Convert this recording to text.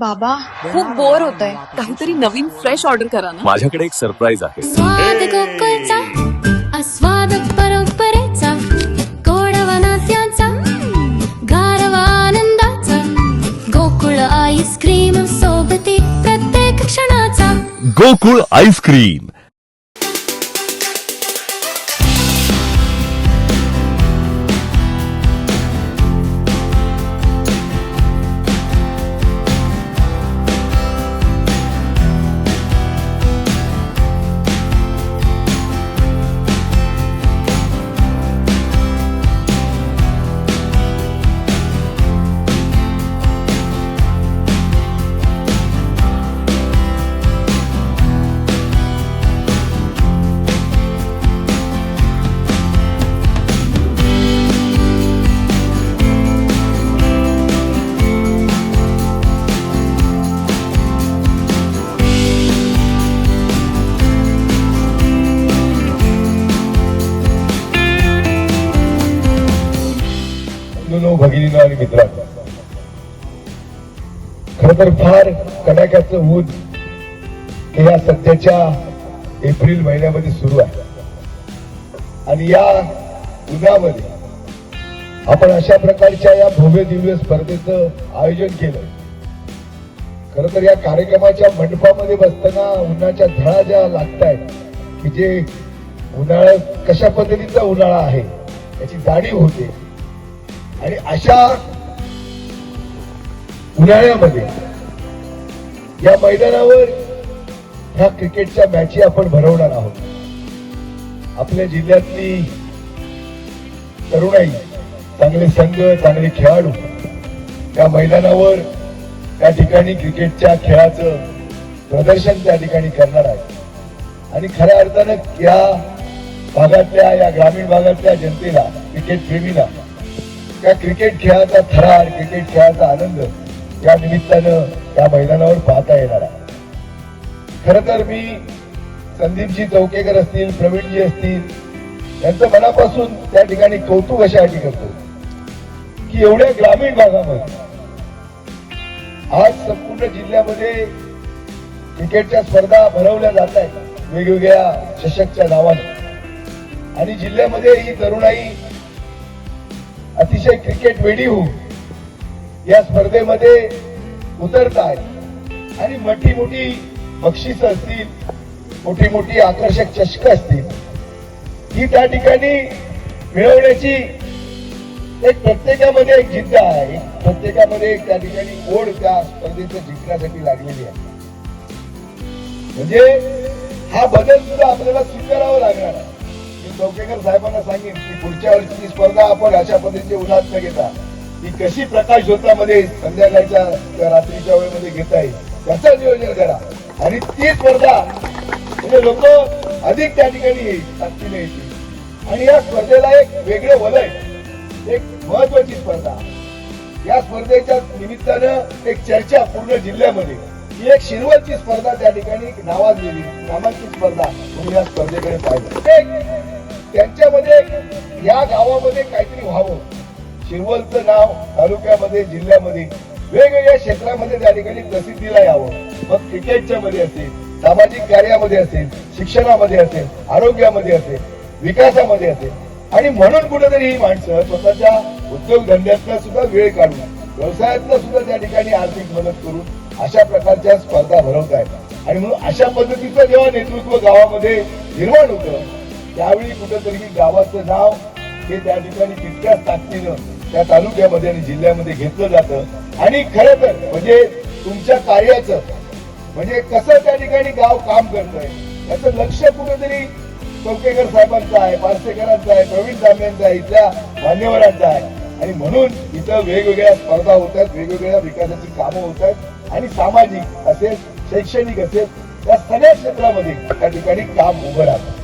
बाबा खूप बोर होतंय, काहीतरी नवीन फ्रेश ऑर्डर करा ना. माझ्याकडे एक सरप्राईज आहे. स्वाद गोकुळचा आस्वाद परंपरेचा गोडवा नात्याचा गारवा आनंदाचा गोकुळ आईस्क्रीम सोबती प्रत्येक क्षणाचा गोकुळ आईस्क्रीम. भगिनींनो आणि मित्रांनो, खर तर फार कडाक्याचं ऊन हे या सध्याच्या एप्रिल महिन्यामध्ये सुरू आहे आणि या उन्हामध्ये आपण अशा प्रकारच्या या भव्य दिव्य स्पर्धेचं आयोजन केलं. खर तर या कार्यक्रमाच्या मंडपामध्ये बसताना उन्हाच्या झळा ज्या लागतायत की जे उन्हाळा कशा पद्धतीचा उन्हाळा आहे याची जाणीव होते. आणि अशा उन्हाळ्यामध्ये या मैदानावर ह्या क्रिकेटच्या मॅची आपण भरवणार आहोत. आपल्या जिल्ह्यातली तरुणाई, चांगले संघ, चांगले खेळाडू या मैदानावर त्या ठिकाणी क्रिकेटच्या खेळाचं प्रदर्शन त्या ठिकाणी करणार आहे. आणि खऱ्या अर्थानं या भागातल्या, या ग्रामीण भागातल्या जनतेला, क्रिकेट प्रेमीला त्या क्रिकेट खेळाचा थरार, क्रिकेट खेळाचा आनंद या निमित्तानं त्या मैदानावर पाहता येणार आहे. खर तर मी संदीपजी चौकेकर असतील, प्रवीणजी असतील यांचं मनापासून त्या ठिकाणी कौतुक अशासाठी करतो की एवढ्या ग्रामीण भागामध्ये आज संपूर्ण जिल्ह्यामध्ये क्रिकेटच्या स्पर्धा भरवल्या जात आहेत वेगवेगळ्या चषकच्या नावाने. आणि जिल्ह्यामध्ये ही तरुणाई अतिशय क्रिकेट वेडी होऊन या स्पर्धेमध्ये उतरत आहेत आणि मोठी मोठी बक्षिसं असतील, मोठी मोठी आकर्षक चषक असतील, ही त्या ठिकाणी मिळवण्याची एक प्रत्येकामध्ये एक जिद्द आहे, प्रत्येकामध्ये एक त्या ठिकाणी ओढ त्या स्पर्धेचं जिंकण्यासाठी लागलेली आहे. म्हणजे हा बदल सुद्धा आपल्याला स्वीकारावा लागणार आहे. चौकेकर साहेबांना सांगेन की पुढच्या वर्षीची स्पर्धा आपण अशा पद्धतीचे उन्हात न घेता ती कशी प्रकाश झोतामध्ये संध्याकाळच्या रात्रीच्या वेळेमध्ये घेता येईल त्याचं नियोजन करा. आणि ती स्पर्धा म्हणजे लोक अधिक त्या ठिकाणी येईल, ताकदीने येतील. आणि या स्पर्धेला एक वेगळे वलय, एक महत्वाची स्पर्धा, या स्पर्धेच्या निमित्तानं एक चर्चा पूर्ण जिल्ह्यामध्ये ही एक शिरवलची स्पर्धा त्या ठिकाणी नावाजलेली, नामांकित स्पर्धा म्हणून या स्पर्धेकडे पाहिजे. त्यांच्यामध्ये या गावामध्ये काहीतरी व्हावं, शिरवलचं नाव तालुक्यामध्ये, जिल्ह्यामध्ये, वेगवेगळ्या क्षेत्रामध्ये त्या ठिकाणी प्रसिद्धीला यावं. मग क्रिकेटच्या मध्ये असेल, सामाजिक कार्यामध्ये असेल, शिक्षणामध्ये असेल, आरोग्यामध्ये असेल, विकासामध्ये असेल. आणि म्हणून कुठेतरी ही माणसं स्वतःच्या उद्योगधंद्यातला सुद्धा वेळ काढून, व्यवसायातला सुद्धा त्या ठिकाणी आर्थिक मदत करून अशा प्रकारच्या स्पर्धा भरवत आहेत. आणि म्हणून अशा पद्धतीचं जेव्हा नेतृत्व गावामध्ये निर्माण होतं त्यावेळी कुठेतरी गावाचं नाव हे त्या ठिकाणी तितक्याच ताकदीनं त्या तालुक्यामध्ये आणि जिल्ह्यामध्ये घेतलं जातं. आणि खरं तर म्हणजे तुमच्या कार्याचं म्हणजे कसं त्या ठिकाणी गाव काम करतंय याचं लक्ष कुठेतरी चौकेकर साहेबांचं आहे, पारसेकरांचं आहे, प्रवीण तांब्यांचं आहे, इथल्या मान्यवरांचं आहे. आणि म्हणून इथं वेगवेगळ्या स्पर्धा होत आहेत, वेगवेगळ्या विकासाची कामं होत आहेत. आणि सामाजिक असेल, शैक्षणिक असेल, या सगळ्या क्षेत्रामध्ये त्या ठिकाणी काम उभं राहतं.